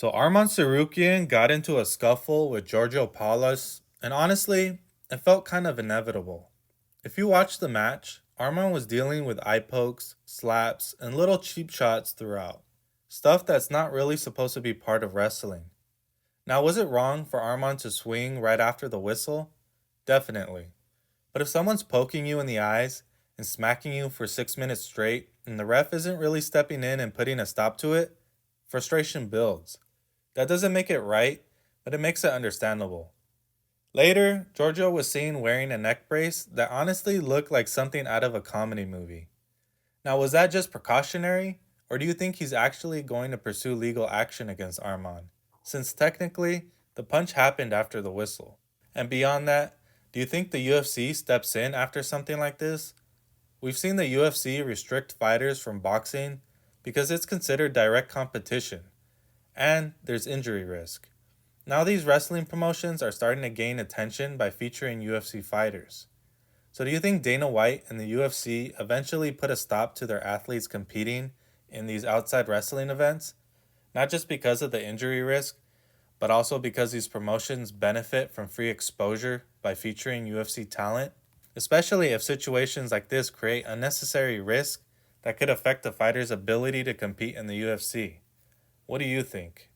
So Arman Tsarukyan got into a scuffle with Giorgio Paulus, and honestly, it felt kind of inevitable. If you watched the match, Arman was dealing with eye pokes, slaps, and little cheap shots throughout. Stuff that's not really supposed to be part of wrestling. Now, was it wrong for Arman to swing right after the whistle? Definitely. But if someone's poking you in the eyes and smacking you for 6 minutes straight, and the ref isn't really stepping in and putting a stop to it, frustration builds. That doesn't make it right, but it makes it understandable. Later, Giorgio was seen wearing a neck brace that honestly looked like something out of a comedy movie. Now, was that just precautionary, or do you think he's actually going to pursue legal action against Arman? Since technically, the punch happened after the whistle. And beyond that, do you think the UFC steps in after something like this? We've seen the UFC restrict fighters from boxing because it's considered direct competition, and there's injury risk. Now, these wrestling promotions are starting to gain attention by featuring UFC fighters. So, do you think Dana White and the UFC eventually put a stop to their athletes competing in these outside wrestling events? Not just because of the injury risk, but also because these promotions benefit from free exposure by featuring UFC talent, especially if situations like this create unnecessary risk that could affect the fighter's ability to compete in the UFC. What do you think?